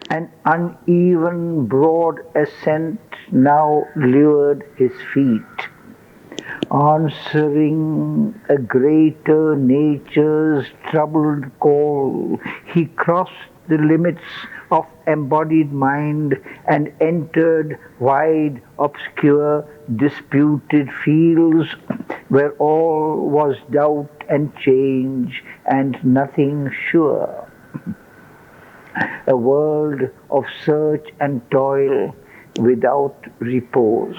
An uneven, broad ascent now lured his feet, answering a greater nature's troubled call. He crossed the limits of embodied mind and entered wide, obscure, disputed fields where all was doubt and change and nothing sure. A world of search and toil without repose.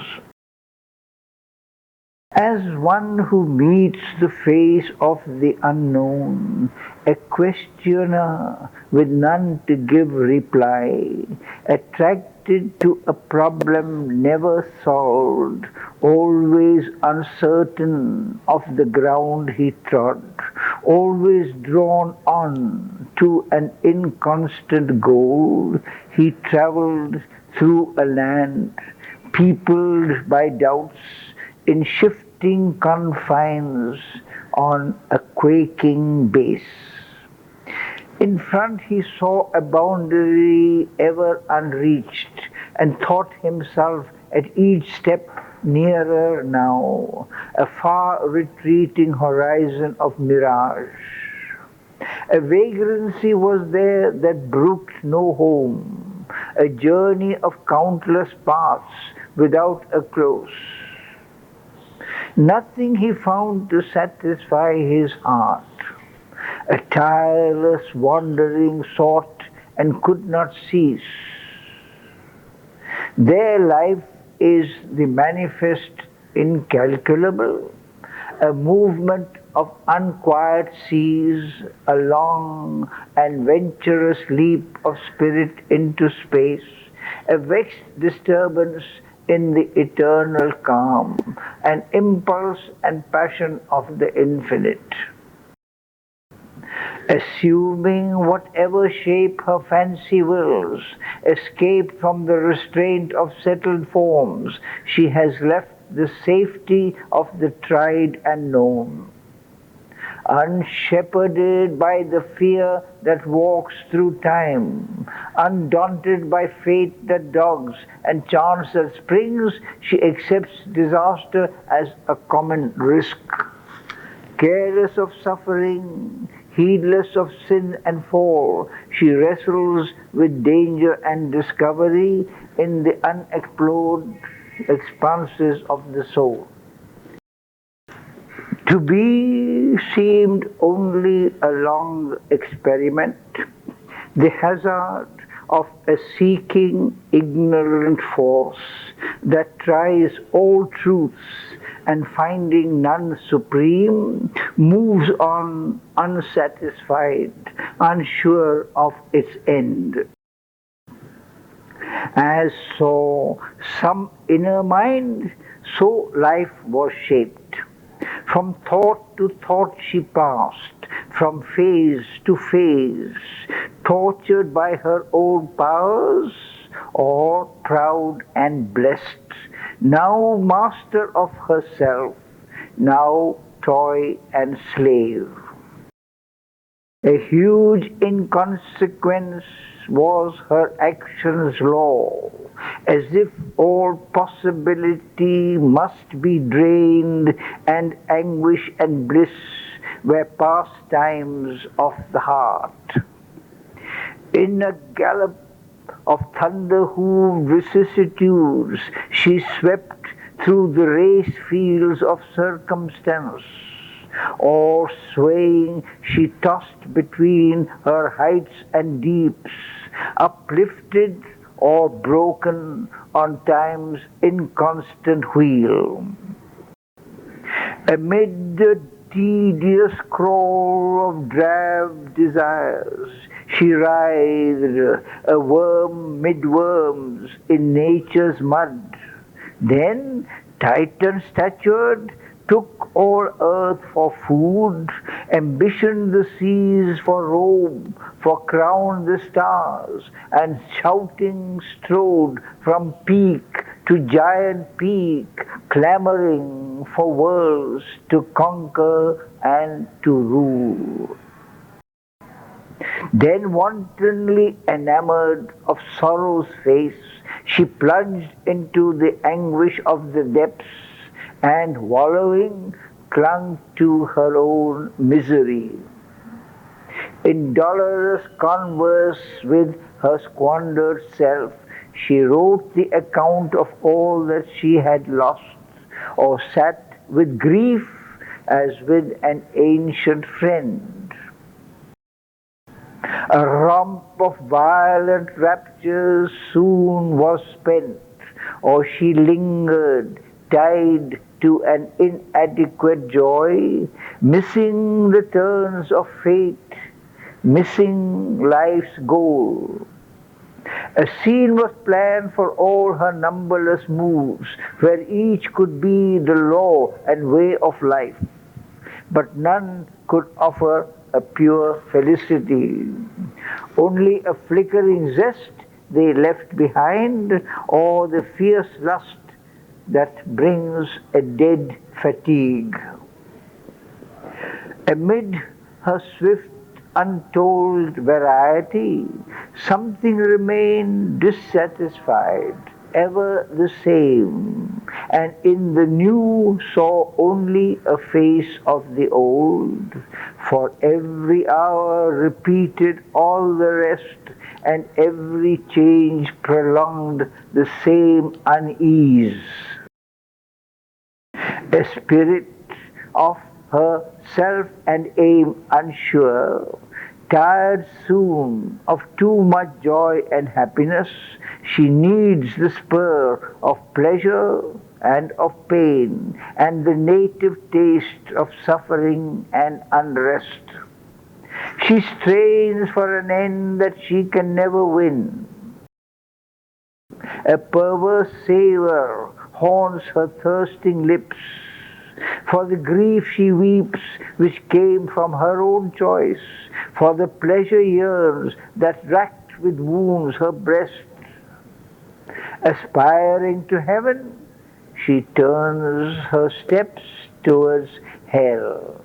As one who meets the face of the unknown, a questioner with none to give reply, attracted to a problem never solved, always uncertain of the ground he trod, always drawn on to an inconstant goal, he travelled through a land peopled by doubts in shifting confines on a quaking base. In front he saw a boundary ever unreached and thought himself at each step nearer now, a far retreating horizon of mirage. A vagrancy was there that brooked no home, a journey of countless paths without a close. Nothing he found to satisfy his heart. A tireless wandering sought and could not cease. Their life is the manifest incalculable, a movement of unquiet seas, a long and venturous leap of spirit into space, a vexed disturbance in the eternal calm, an impulse and passion of the infinite. Assuming whatever shape her fancy wills, escaped from the restraint of settled forms, she has left the safety of the tried and known. Unshepherded by the fear that walks through time, undaunted by fate that dogs and chance that springs, she accepts disaster as a common risk. Careless of suffering, heedless of sin and fall, she wrestles with danger and discovery in the unexplored expanses of the soul. To be seemed only a long experiment, the hazard of a seeking ignorant force that tries all truths and finding none supreme, moves on unsatisfied, unsure of its end. As saw some inner mind, so life was shaped. From thought to thought she passed, from phase to phase, tortured by her old powers, or proud and blessed, now master of herself, now toy and slave. A huge inconsequence was her action's law, as if all possibility must be drained and anguish and bliss were pastimes of the heart. In a gallop of thunder-hooved vicissitudes, she swept through the race fields of circumstance, or swaying she tossed between her heights and deeps, uplifted or broken on time's inconstant wheel. Amid the tedious crawl of drab desires, she writhed, a worm mid worms in nature's mud. Then, Titan-statured, took all earth for food, ambitioned the seas for robe, for crown the stars, and shouting strode from peak to giant peak, clamoring for worlds to conquer and to rule. Then, wantonly enamored of sorrow's face, she plunged into the anguish of the depths and, wallowing, clung to her own misery. In dolorous converse with her squandered self, she wrote the account of all that she had lost, or sat with grief as with an ancient friend. A romp of violent raptures soon was spent, or she lingered, tied to an inadequate joy, missing the turns of fate, missing life's goal. A scene was planned for all her numberless moves, where each could be the law and way of life, but none could offer a pure felicity. Only a flickering zest they left behind, or the fierce lust that brings a dead fatigue. Amid her swift, untold variety, something remained dissatisfied, ever the same, and in the new saw only a face of the old, for every hour repeated all the rest, and every change prolonged the same unease. A spirit of herself and aim unsure, tired soon of too much joy and happiness, she needs the spur of pleasure and of pain, and the native taste of suffering and unrest. She strains for an end that she can never win. A perverse savor haunts her thirsting lips. For the grief she weeps, which came from her own choice, for the pleasure yearns that racked with wounds her breast. Aspiring to heaven, she turns her steps towards hell.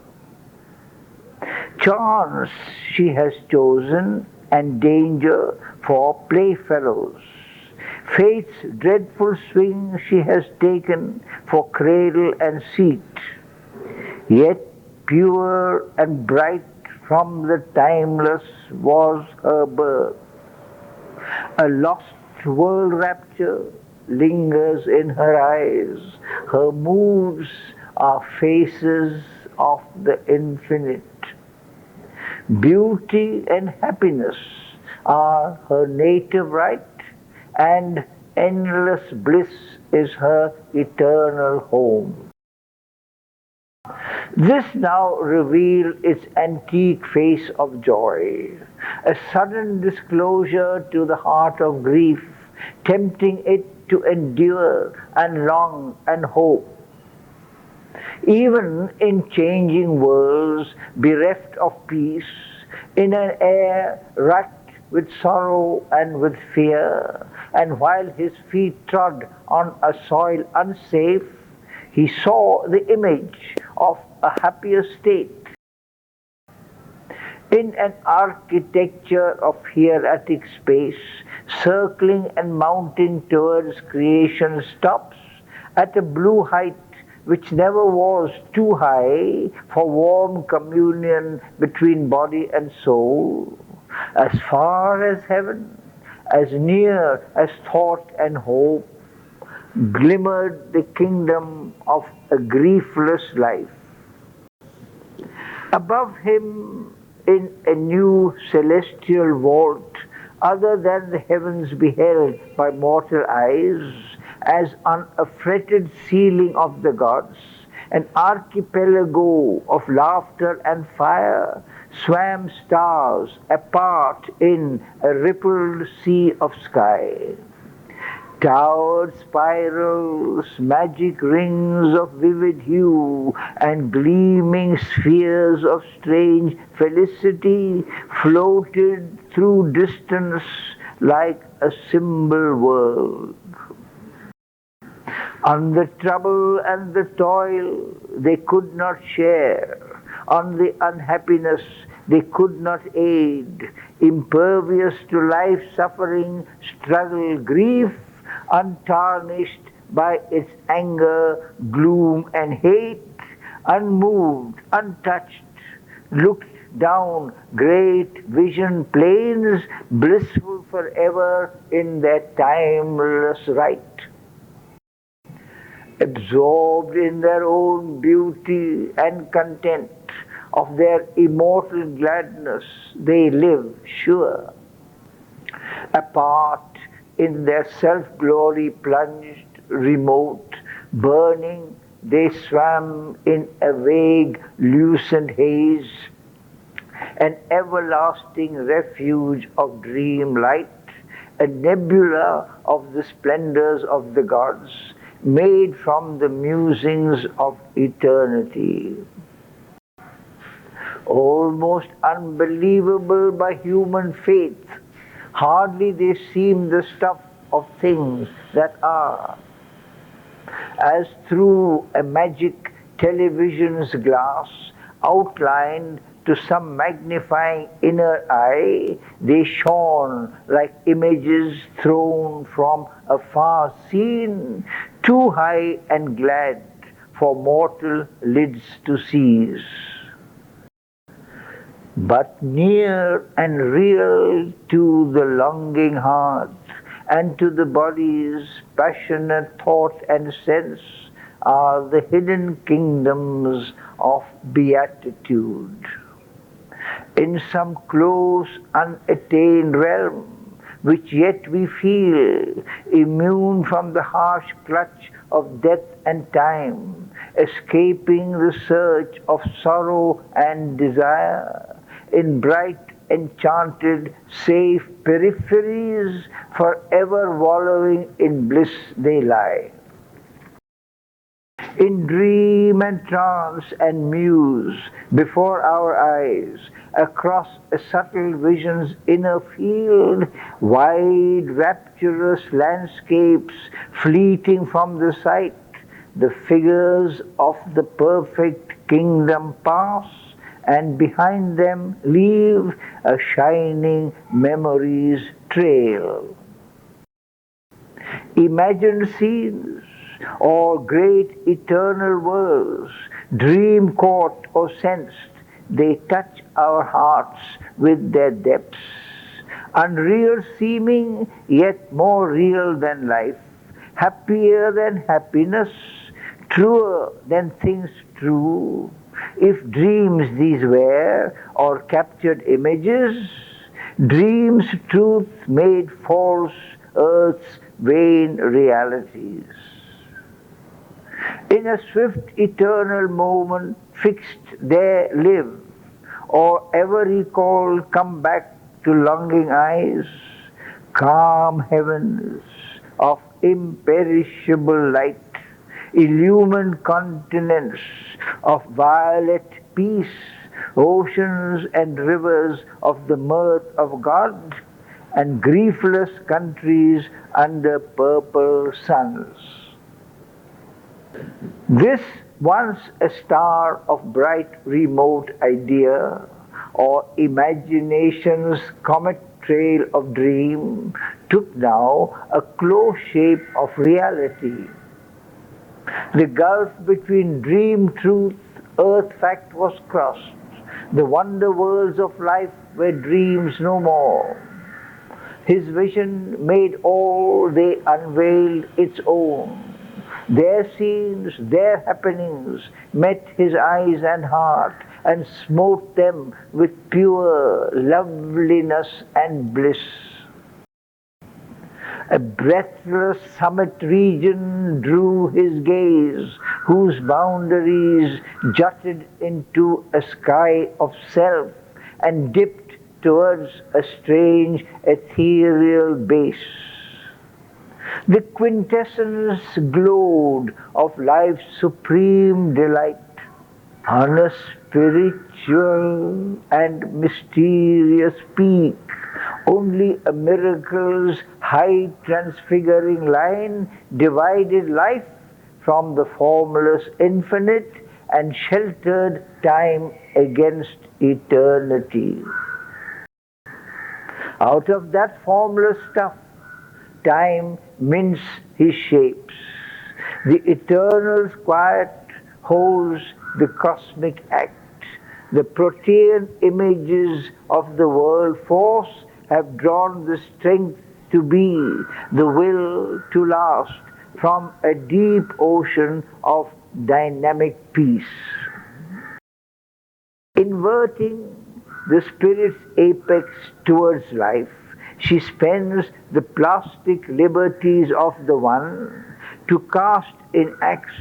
Chance she has chosen, and danger for playfellows. Fate's dreadful swing she has taken for cradle and seat. Yet pure and bright from the timeless was her birth. A lost world rapture lingers in her eyes. Her moods are faces of the infinite. Beauty and happiness are her native right, and endless bliss is her eternal home. This now revealed its antique face of joy, a sudden disclosure to the heart of grief, tempting it to endure and long and hope. Even in changing worlds, bereft of peace, in an air racked with sorrow and with fear, and while his feet trod on a soil unsafe, he saw the image of a happier state. In an architecture of hieratic space, circling and mounting towards creation's tops, at a blue height which never was too high for warm communion between body and soul, as far as heaven, as near as thought and hope, glimmered the kingdom of a griefless life. Above him, in a new celestial vault, other than the heavens beheld by mortal eyes, as on a fretted ceiling of the gods, an archipelago of laughter and fire, swam stars apart in a rippled sea of sky. Towered spirals, magic rings of vivid hue, and gleaming spheres of strange felicity floated through distance like a symbol world. On the trouble and the toil they could not share, on the unhappiness they could not aid, impervious to life, suffering, struggle, grief, untarnished by its anger, gloom, and hate, unmoved, untouched, looked down great vision plains, blissful forever in their timeless right. Absorbed in their own beauty and content of their immortal gladness, they live sure. Apart in their self-glory plunged, remote, burning, they swam in a vague, lucent haze, an everlasting refuge of dream light, a nebula of the splendors of the gods, made from the musings of eternity. Almost unbelievable by human faith, hardly they seem the stuff of things that are. As through a magic television's glass, outlined to some magnifying inner eye, they shone like images thrown from a far scene, too high and glad for mortal lids to seize. But near and real to the longing heart, and to the body's passionate thought and sense, are the hidden kingdoms of beatitude. In some close, unattained realm, which yet we feel, immune from the harsh clutch of death and time, escaping the search of sorrow and desire, in bright, enchanted, safe peripheries, forever wallowing in bliss they lie. In dream and trance and muse, before our eyes, across a subtle vision's inner field, wide rapturous landscapes fleeting from the sight, the figures of the perfect kingdom pass, and behind them leave a shining memory's trail. Imagined scenes or great eternal worlds, dream caught or sensed, they touch our hearts with their depths. Unreal seeming, yet more real than life, happier than happiness, truer than things true. If dreams these were, or captured images, dreams truth made false earth's vain realities. In a swift eternal moment fixed there live, or ever recall come back to longing eyes, calm heavens of imperishable light, illumined continents of violet peace, oceans and rivers of the mirth of God, and griefless countries under purple suns. This once a star of bright remote idea, or imagination's comet trail of dream, took now a close shape of reality. The gulf between dream truth, earth fact was crossed. The wonder worlds of life were dreams no more. His vision made all they unveiled its own. Their scenes, their happenings met his eyes and heart and smote them with pure loveliness and bliss. A breathless summit region drew his gaze, whose boundaries jutted into a sky of self and dipped towards a strange ethereal base. The quintessence glowed of life's supreme delight. On a spiritual and mysterious peak, only a miracle's high transfiguring line divided life from the formless infinite, and sheltered time against eternity. Out of that formless stuff, time mints his shapes. The eternal's quiet holds the cosmic act. The protean images of the world force have drawn the strength to be, the will to last, from a deep ocean of dynamic peace. Inverting the spirit's apex towards life, she spends the plastic liberties of the one to cast in acts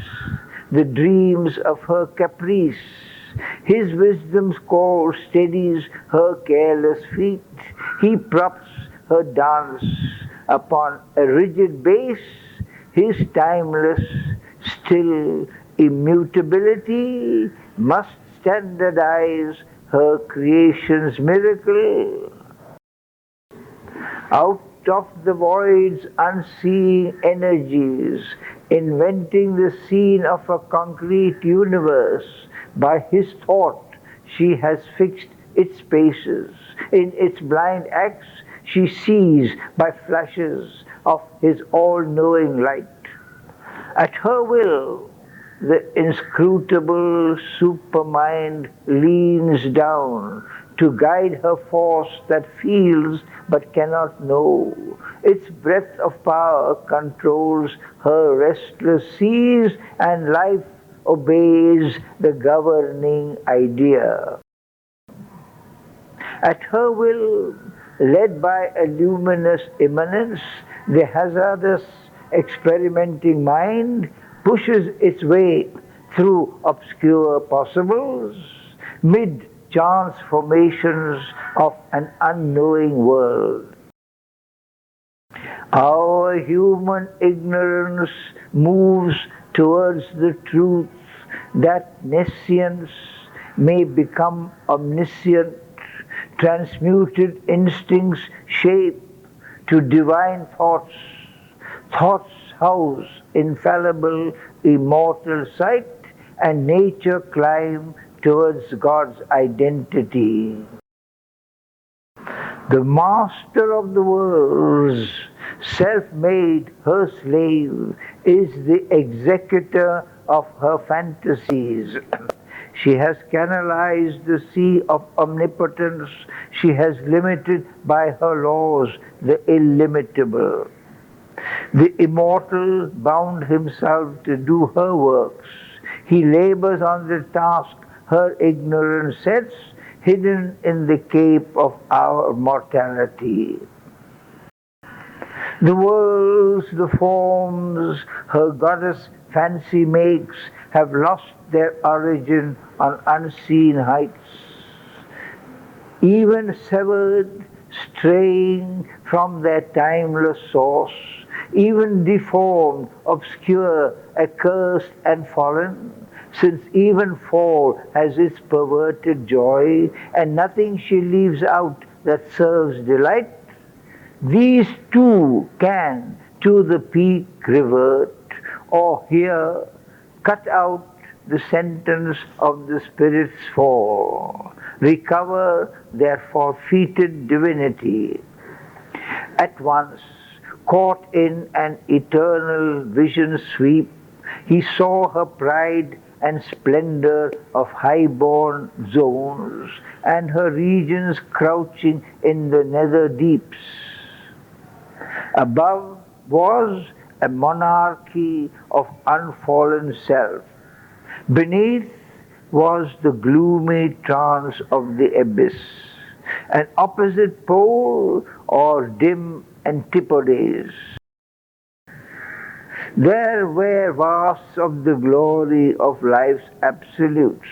the dreams of her caprice. His wisdom's call steadies her careless feet. He props her dance upon a rigid base. His timeless, still immutability must standardize her creation's miracle. Out of the void's unseeing energies, inventing the scene of a concrete universe, by his thought she has fixed its spaces. In its blind acts she sees by flashes of his all-knowing light. At her will, the inscrutable supermind leans down to guide her force that feels but cannot know. Its breath of power controls her restless seas, and life obeys the governing idea. At her will, led by a luminous immanence, the hazardous experimenting mind pushes its way through obscure possibles, mid chance formations of an unknowing world. Our human ignorance moves towards the truth that nescience may become omniscient. Transmuted instincts shape to divine thoughts. Thoughts house infallible, immortal sight, and nature climb towards God's identity. The master of the worlds, self-made, her slave, is the executor of her fantasies. She has canalized the sea of omnipotence. She has limited by her laws the illimitable. The immortal bound himself to do her works. He labors on the task her ignorance sets, hidden in the cape of our mortality. The worlds, the forms her goddess fancy makes have lost their origin on unseen heights. Even severed, straying from their timeless source, even deformed, obscure, accursed and fallen, since even fall has its perverted joy, and nothing she leaves out that serves delight, these too can to the peak revert, or here cut out the sentence of the spirit's fall, recover their forfeited divinity. At once, caught in an eternal vision sweep, he saw her pride and splendor of high-born zones, and her regions crouching in the nether deeps. Above was a monarchy of unfallen self. Beneath was the gloomy trance of the abyss, an opposite pole or dim antipodes. There were vasts of the glory of life's absolutes.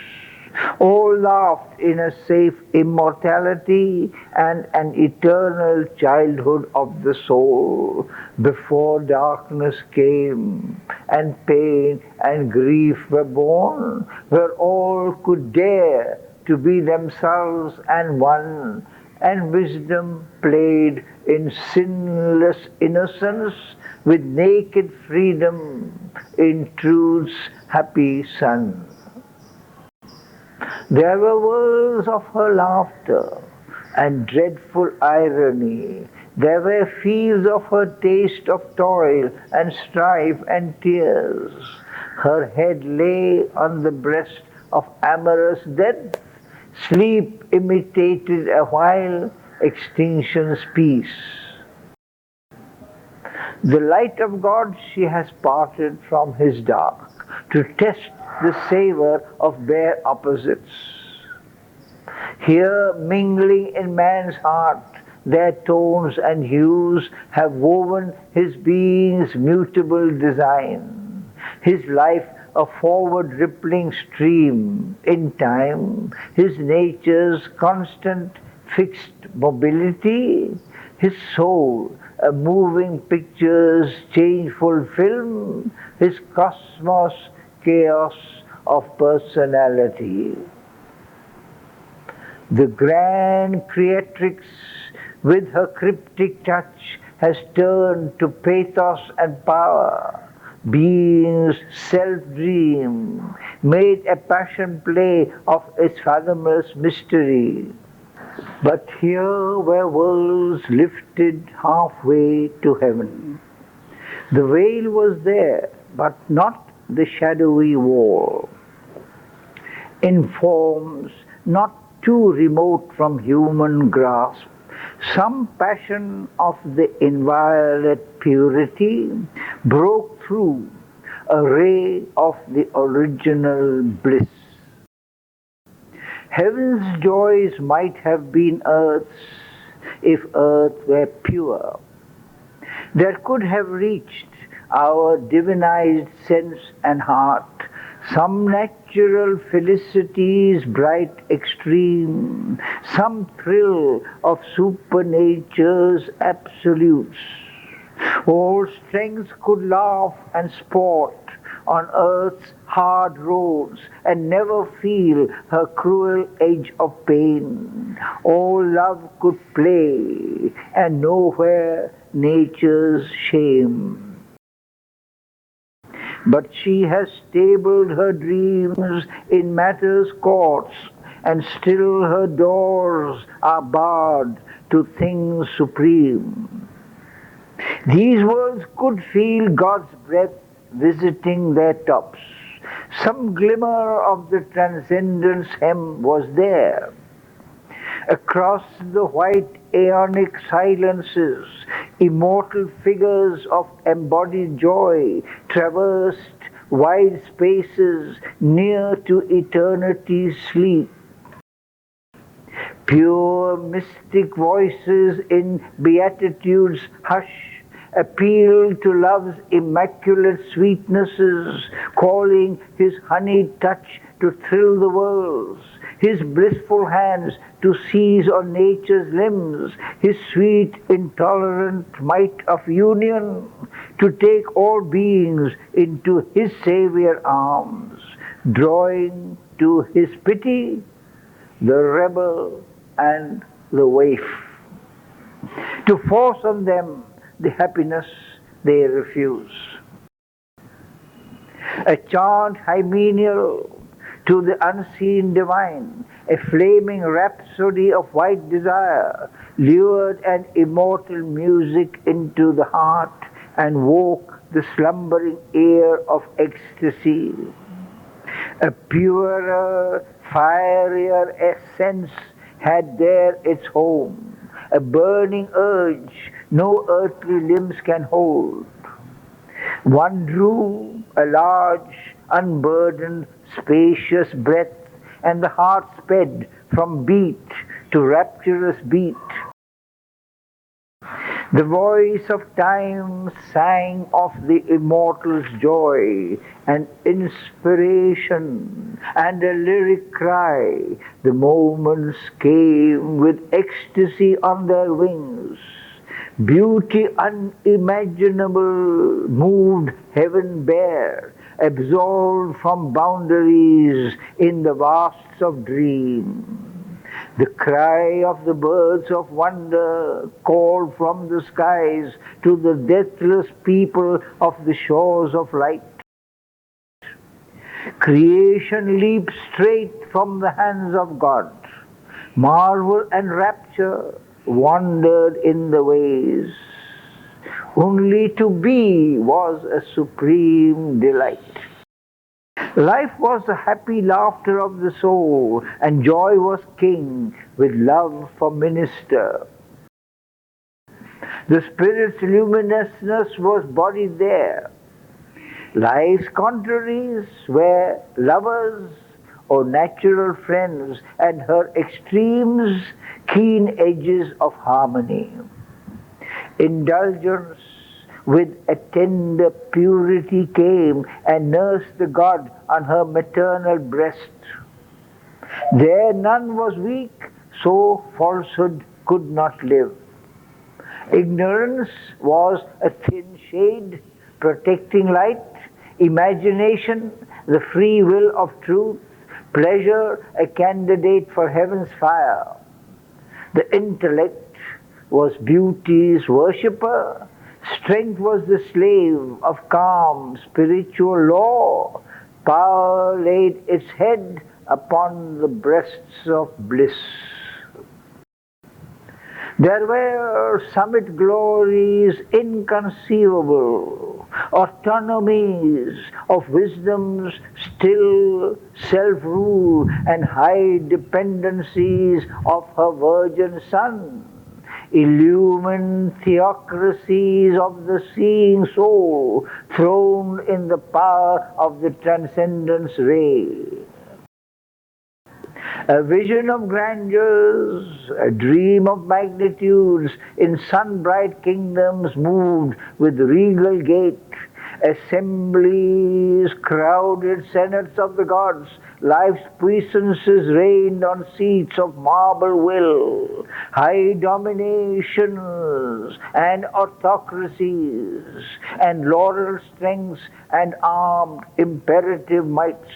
All laughed in a safe immortality and an eternal childhood of the soul before darkness came and pain and grief were born, where all could dare to be themselves and one, and wisdom played in sinless innocence with naked freedom in truth's happy sun. There were worlds of her laughter and dreadful irony. There were fields of her taste of toil and strife and tears. Her head lay on the breast of amorous death. Sleep imitated a while extinction's peace. The light of God she has parted from his dark to test the savor of bare opposites. Here, mingling in man's heart, their tones and hues have woven his being's mutable design, his life a forward rippling stream in time, his nature's constant fixed mobility, his soul a moving picture's changeful film, his cosmos chaos of personality. The grand creatrix, with her cryptic touch, has turned to pathos and power. Being's self-dream, made a passion play of its fathomless mystery. But here were worlds lifted halfway to heaven. The veil was there, but not the shadowy wall. In forms not too remote from human grasp, some passion of the inviolate purity broke through, a ray of the original bliss. Heaven's joys might have been earth's if earth were pure. There could have reached our divinized sense and heart some natural felicity's bright extreme, some thrill of supernature's absolutes. All strength could laugh and sport on earth's hard roads and never feel her cruel edge of pain. All love could play and nowhere nature's shame. But she has stabled her dreams in matter's courts, and still her doors are barred to things supreme. These worlds could feel God's breath visiting their tops. Some glimmer of the transcendence hem was there. Across the white aeonic silences, immortal figures of embodied joy traversed wide spaces near to eternity's sleep. Pure mystic voices in beatitude's hush appeal to love's immaculate sweetnesses, calling his honeyed touch to thrill the worlds, his blissful hands to seize on nature's limbs, his sweet intolerant might of union to take all beings into his Savior arms, drawing to his pity the rebel and the waif, to force on them the happiness they refuse. A chant hymeneal to the unseen divine, a flaming rhapsody of white desire, lured an immortal music into the heart and woke the slumbering ear of ecstasy. A purer, fierier essence had there its home, a burning urge no earthly limbs can hold. One drew a large, unburdened, spacious breath, and the heart sped from beat to rapturous beat. The voice of time sang of the immortal's joy and inspiration, and a lyric cry. The moments came with ecstasy on their wings. Beauty unimaginable moved heaven bare, absolved from boundaries in the vasts of dream. The cry of the birds of wonder called from the skies to the deathless people of the shores of light. Creation leaps straight from the hands of God. Marvel and rapture wandered in the ways. Only to be was a supreme delight. Life was the happy laughter of the soul, and joy was king, with love for minister. The spirit's luminousness was bodied there. Life's contraries were lovers or natural friends, and her extremes keen edges of harmony. Indulgence with a tender purity came and nursed the God on her maternal breast. There none was weak, so falsehood could not live. Ignorance was a thin shade protecting light, imagination the free will of truth, pleasure a candidate for heaven's fire. The intellect was beauty's worshipper, strength was the slave of calm spiritual law, power laid its head upon the breasts of bliss. There were summit glories inconceivable, autonomies of wisdom's still self-rule, and high dependencies of her virgin Son, illumined theocracies of the seeing soul, throned in the power of the transcendence ray. A vision of grandeurs, a dream of magnitudes, in sun-bright kingdoms moved with regal gait. Assemblies crowded senates of the gods, life's puissances reigned on seats of marble will, high dominations and autocracies, and laurel strengths and armed imperative mights.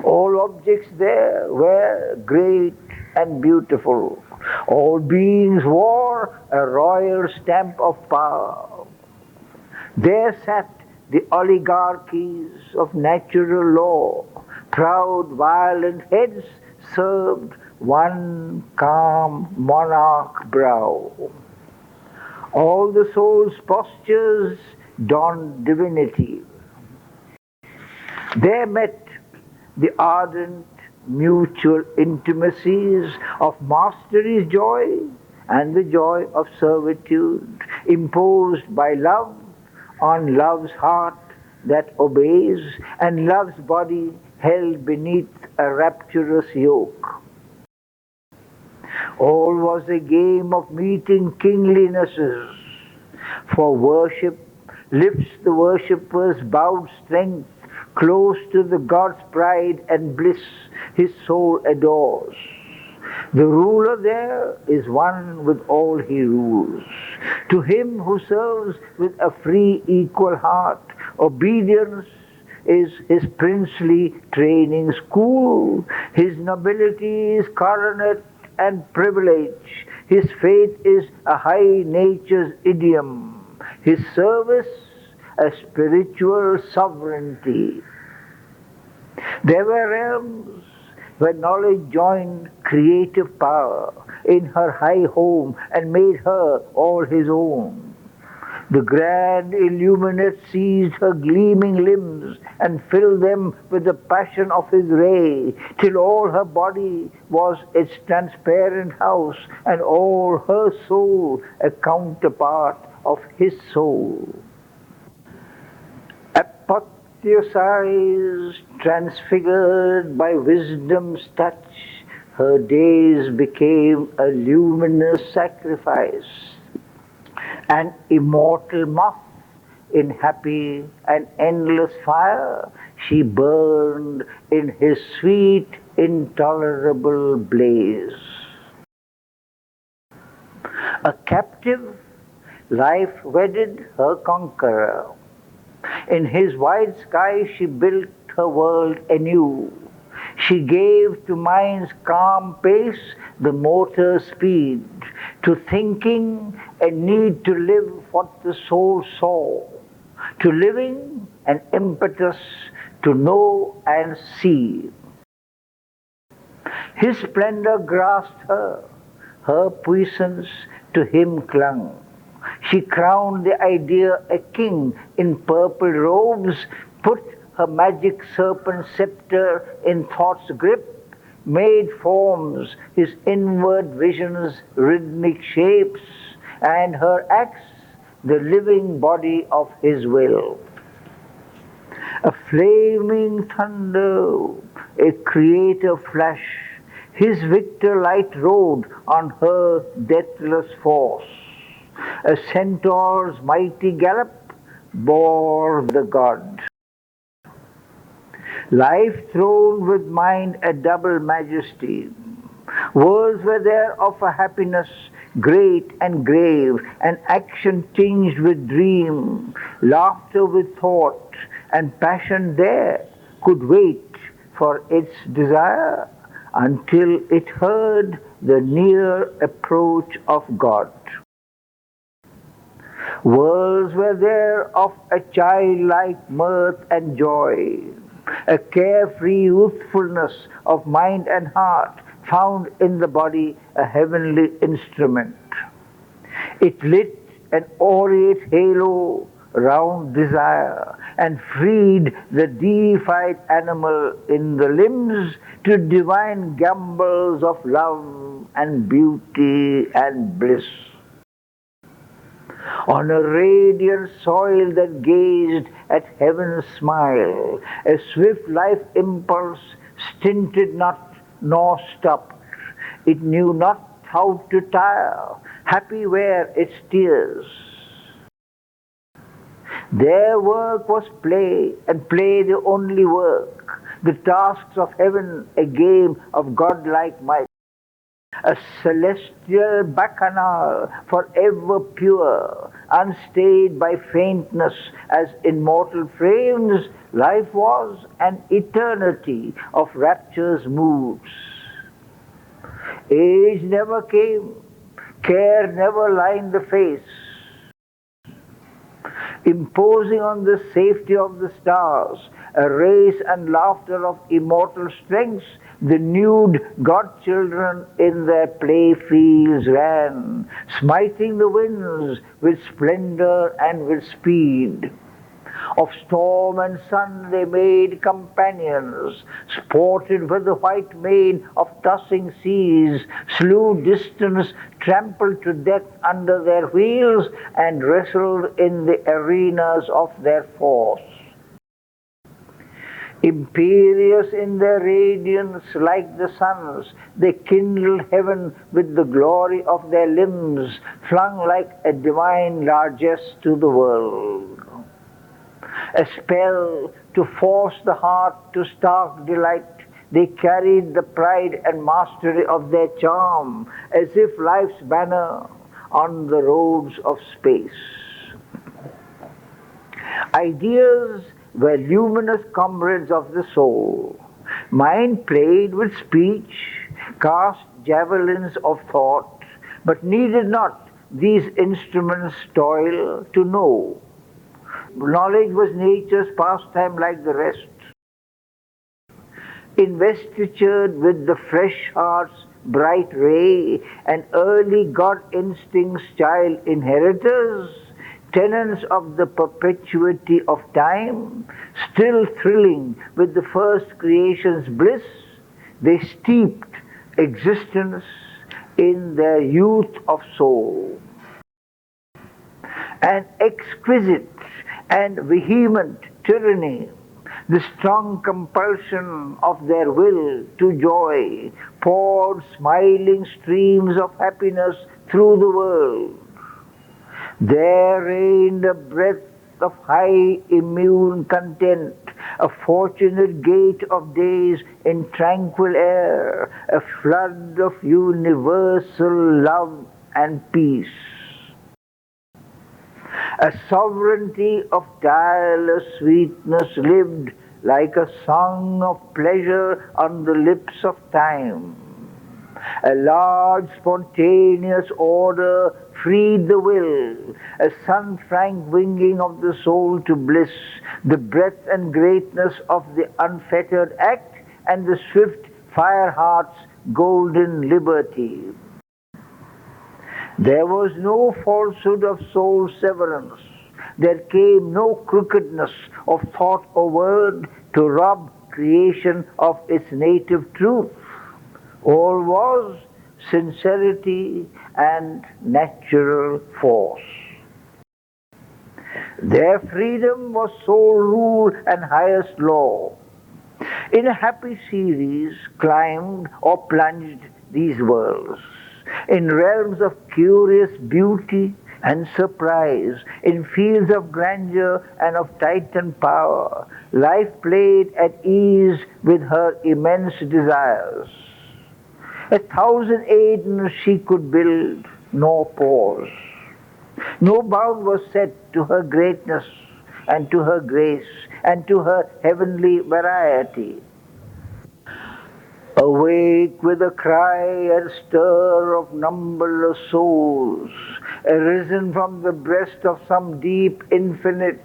All objects there were great and beautiful. All beings wore a royal stamp of power. There sat the oligarchies of natural law. Proud, violent heads served one calm monarch brow. All the soul's postures donned divinity. There met the ardent mutual intimacies of mastery's joy and the joy of servitude, imposed by love on love's heart that obeys, and love's body held beneath a rapturous yoke. All was a game of meeting kinglinesses, for worship lifts the worshipper's bowed strength close to the God's pride and bliss his soul adores. The ruler there is one with all he rules. To him who serves with a free equal heart, obedience is his princely training school. His nobility is coronet and privilege. His faith is a high nature's idiom. His service a spiritual sovereignty. There were realms where knowledge joined creative power in her high home and made her all his own. The grand illuminate seized her gleaming limbs and filled them with the passion of his ray, till all her body was its transparent house, and all her soul a counterpart of his soul. Apotheosized, transfigured by wisdom's touch, her days became a luminous sacrifice. An immortal moth in happy and endless fire, she burned in his sweet, intolerable blaze. A captive, life wedded her conqueror. In his wide sky she built her world anew. She gave to mind's calm pace the motor speed, to thinking a need to live what the soul saw. to living an impetus to know and see. His splendor grasped her puissance to him clung. She crowned the idea a king in purple robes, put her magic serpent scepter in thought's grip, made forms his inward vision's rhythmic shapes, and her acts the living body of his will. A flaming thunder, a creator flash, his victor light rode on her deathless force. A centaur's mighty gallop bore the god. Life throned with mind a double majesty. Worlds were there of a happiness great and grave, and action tinged with dream, laughter with thought, and passion there could wait for its desire until it heard the near approach of God. Worlds were there of a childlike mirth and joy, a carefree youthfulness of mind and heart found in the body a heavenly instrument. It lit an aureate halo round desire and freed the deified animal in the limbs to divine gambols of love and beauty and bliss. On a radiant soil that gazed at heaven's smile, a swift life impulse stinted not nor stopped. It knew not how to tire, happy were its tears. Their work was play, and play the only work, the tasks of heaven a game of godlike might. A celestial bacchanal forever pure, unstayed by faintness as in mortal frames, life was an eternity of rapture's moods. Age never came, care never lined the face, imposing on the safety of the stars, a race and laughter of immortal strengths, the nude godchildren in their play fields ran, smiting the winds with splendor and with speed. Of storm and sun they made companions, sported with the white mane of tossing seas, slew distance, trampled to death under their wheels, and wrestled in the arenas of their force. Imperious in their radiance like the suns, they kindled heaven with the glory of their limbs, flung like a divine largesse to the world. A spell to force the heart to stark delight, they carried the pride and mastery of their charm, as if life's banner on the roads of space. Ideas were luminous comrades of the soul. Mind played with speech, cast javelins of thought, but needed not these instruments toil to know. Knowledge was nature's pastime like the rest. Investitured with the fresh heart's bright ray, and early God instinct's child inheritors, tenants of the perpetuity of time, still thrilling with the first creation's bliss, they steeped existence in their youth of soul. An exquisite and vehement tyranny, the strong compulsion of their will to joy, poured smiling streams of happiness through the world. There reigned a breath of high immune content, a fortunate gate of days in tranquil air, a flood of universal love and peace. A sovereignty of tireless sweetness lived like a song of pleasure on the lips of time. A large spontaneous order freed the will, a sun-frank winging of the soul to bliss, the breadth and greatness of the unfettered act, and the swift fire heart's golden liberty. There was no falsehood of soul severance. There came no crookedness of thought or word to rob creation of its native truth. All was sincerity and natural force. Their freedom was sole rule and highest law. In a happy series climbed or plunged these worlds, in realms of curious beauty and surprise, in fields of grandeur and of Titan power, life played at ease with her immense desires. 1,000 Edens she could build, nor pause. No bound was set to her greatness and to her grace and to her heavenly variety. Awake with a cry and stir of numberless souls, arisen from the breast of some deep infinite,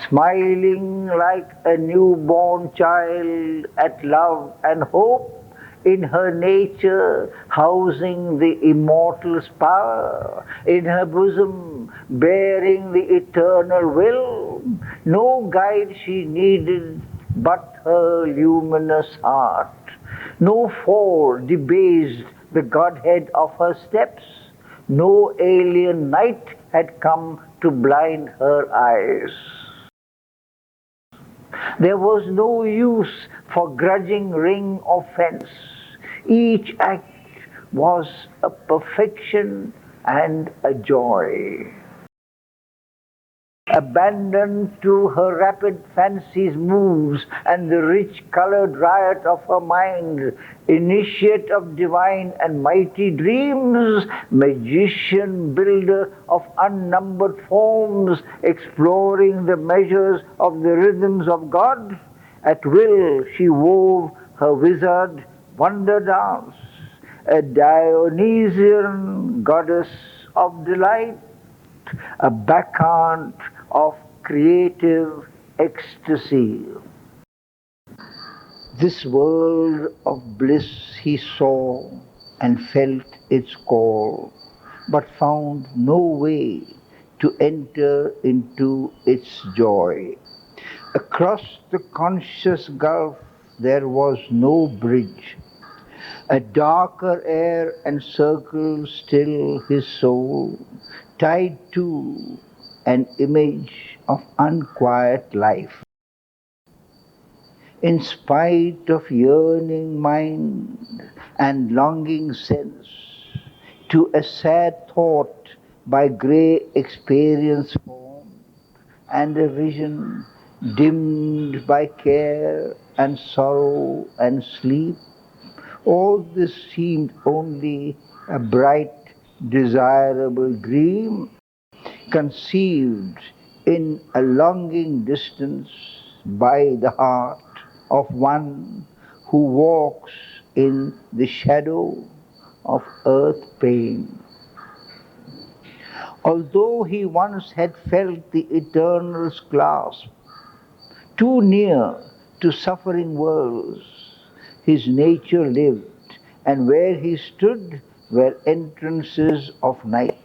smiling like a newborn child at love and hope, in her nature housing the immortal's power, in her bosom bearing the eternal will, no guide she needed but her luminous heart. No fall debased the Godhead of her steps. No alien night had come to blind her eyes. There was no use for grudging ring or fence. Each act was a perfection and a joy. Abandoned to her rapid fancy's moves and the rich colored riot of her mind, initiate of divine and mighty dreams, magician builder of unnumbered forms, exploring the measures of the rhythms of God, at will she wove her wizard wonder dance, a Dionysian goddess of delight, a bacchant of creative ecstasy. This world of bliss he saw and felt its call, but found no way to enter into its joy. Across the conscious gulf there was no bridge. A darker air encircled still his soul, tied to an image of unquiet life. In spite of yearning mind and longing sense, to a sad thought by grey experience formed, and a vision dimmed by care and sorrow and sleep, all this seemed only a bright, desirable dream, conceived in a longing distance by the heart of one who walks in the shadow of earth pain. Although he once had felt the Eternal's clasp, too near to suffering worlds, his nature lived, and where he stood were entrances of night.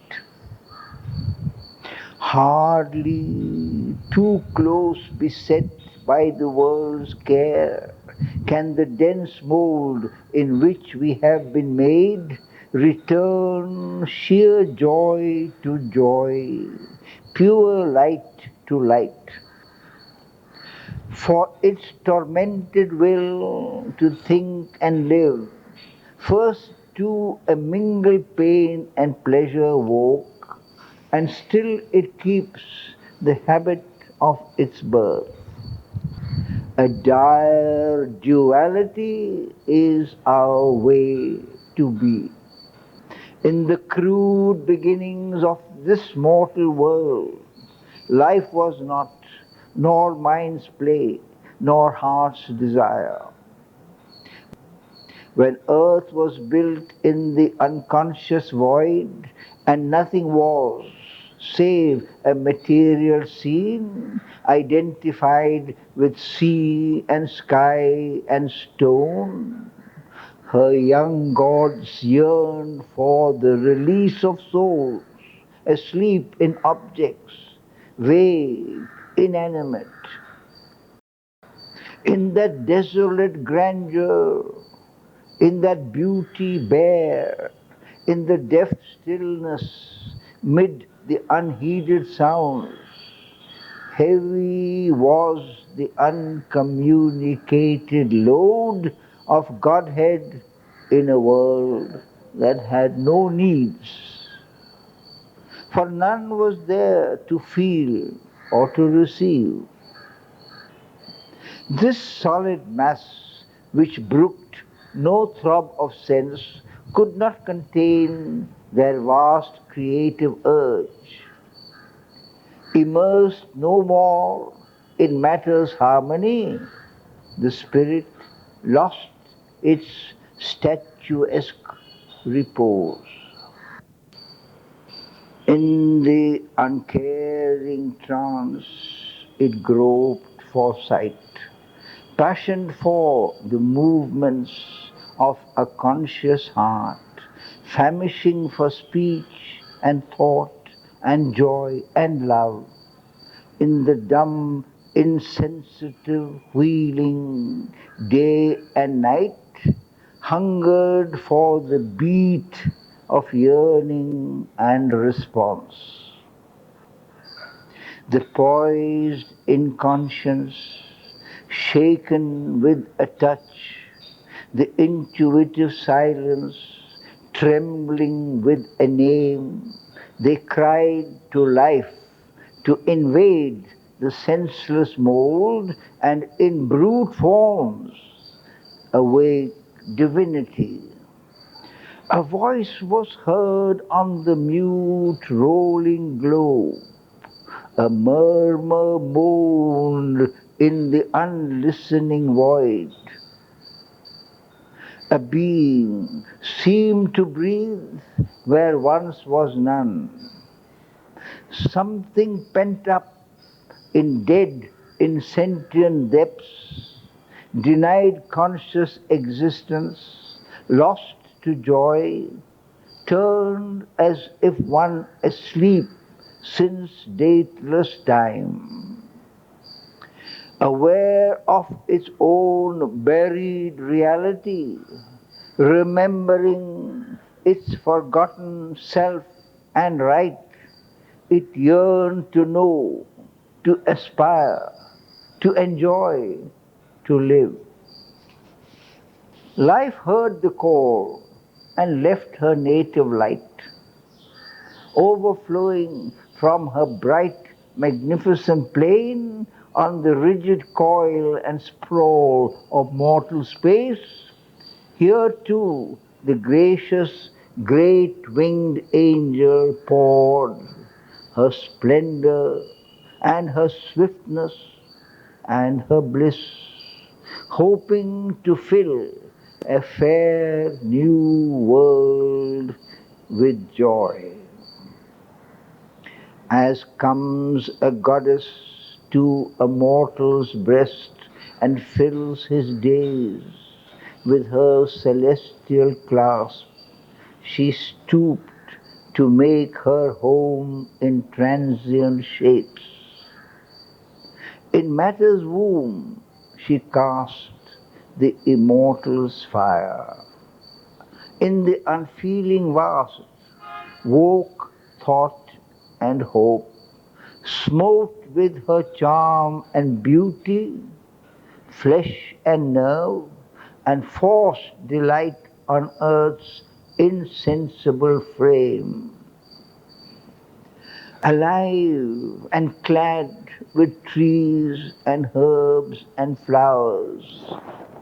Hardly too close beset by the world's care can the dense mould in which we have been made return sheer joy to joy, pure light to light. For its tormented will to think and live, first to a mingled pain and pleasure woke, and still it keeps the habit of its birth. A dire duality is our way to be. In the crude beginnings of this mortal world, life was not, nor mind's play, nor heart's desire. When earth was built in the unconscious void and nothing was save a material scene identified with sea and sky and stone, her young gods yearned for the release of souls asleep in objects, vague, inanimate. In that desolate grandeur, in that beauty bare, in the deaf stillness, mid the unheeded sounds, heavy was the uncommunicated load of Godhead in a world that had no needs. For none was there to feel or to receive. This solid mass, which brooked no throb of sense, could not contain their vast creative urge. Immersed no more in matter's harmony, the spirit lost its statuesque repose. In the uncaring trance, it groped for sight, passioned for the movements of a conscious heart, famishing for speech and thought and joy and love, in the dumb, insensitive wheeling day and night, hungered for the beat of yearning and response. The poised inconscience, shaken with a touch, the intuitive silence, trembling with a name, they cried to life to invade the senseless mold and in brute forms awake divinity. A voice was heard on the mute rolling globe. A murmur moaned in the unlistening void. A being seemed to breathe where once was none. Something pent up in dead, insentient depths, denied conscious existence, lost to joy, turned as if one asleep since dateless time, aware of its own buried reality, remembering its forgotten self and right, it yearned to know, to aspire, to enjoy, to live. Life heard the call and left her native light, overflowing from her bright, magnificent plain on the rigid coil and sprawl of mortal space. Here too the gracious, great winged angel poured her splendor and her swiftness and her bliss, hoping to fill a fair new world with joy. As comes a goddess to a mortal's breast and fills his days with her celestial clasp, she stooped to make her home in transient shapes. In matter's womb she cast the immortal's fire. In the unfeeling vast woke thought and hope, smote with her charm and beauty, flesh and nerve, and forced delight on earth's insensible frame. Alive and clad with trees and herbs and flowers,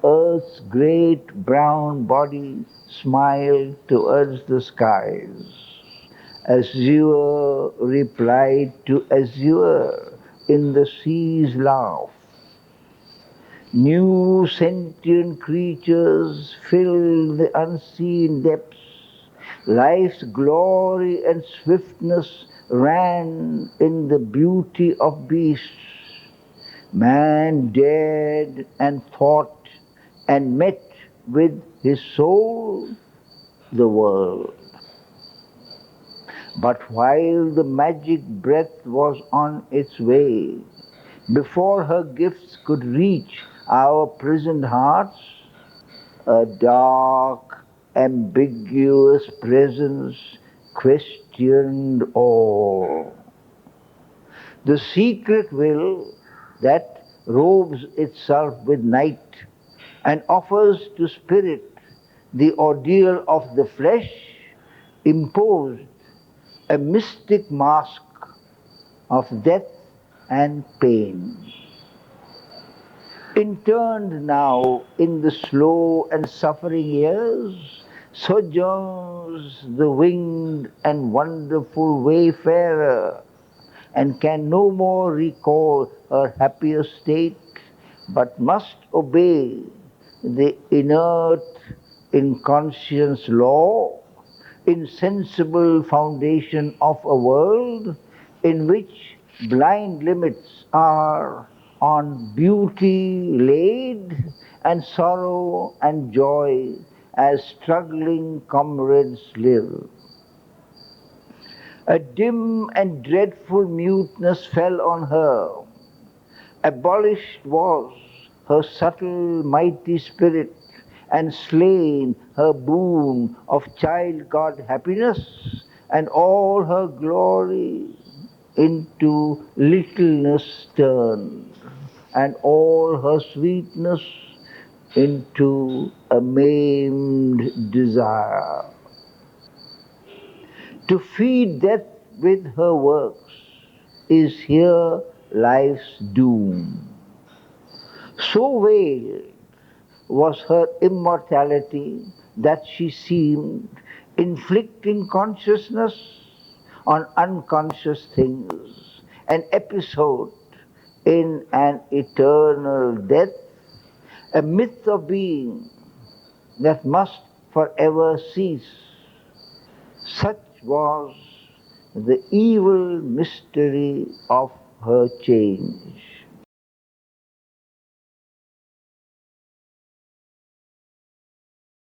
earth's great brown body smiled towards the skies. Azure replied to azure in the sea's laugh. New sentient creatures filled the unseen depths. Life's glory and swiftness ran in the beauty of beasts. Man dared and fought and met with his soul the world. But while the magic breath was on its way, before her gifts could reach our prisoned hearts, a dark, ambiguous presence questioned all. The secret will that robes itself with night and offers to spirit the ordeal of the flesh imposed a mystic mask of death and pain. Interned now in the slow and suffering years, sojourns the winged and wonderful wayfarer, and can no more recall her happier state, but must obey the inert, inconscious law, insensible foundation of a world in which blind limits are on beauty laid, and sorrow and joy as struggling comrades live. A dim and dreadful muteness fell on her. Abolished was her subtle, mighty spirit, and slain her boon of child god happiness, and all her glory into littleness turned, and all her sweetness into a maimed desire. To feed death with her works is here life's doom. So veiled was her immortality that she seemed inflicting consciousness on unconscious things, an episode in an eternal death, a myth of being that must forever cease. Such was the evil mystery of her change.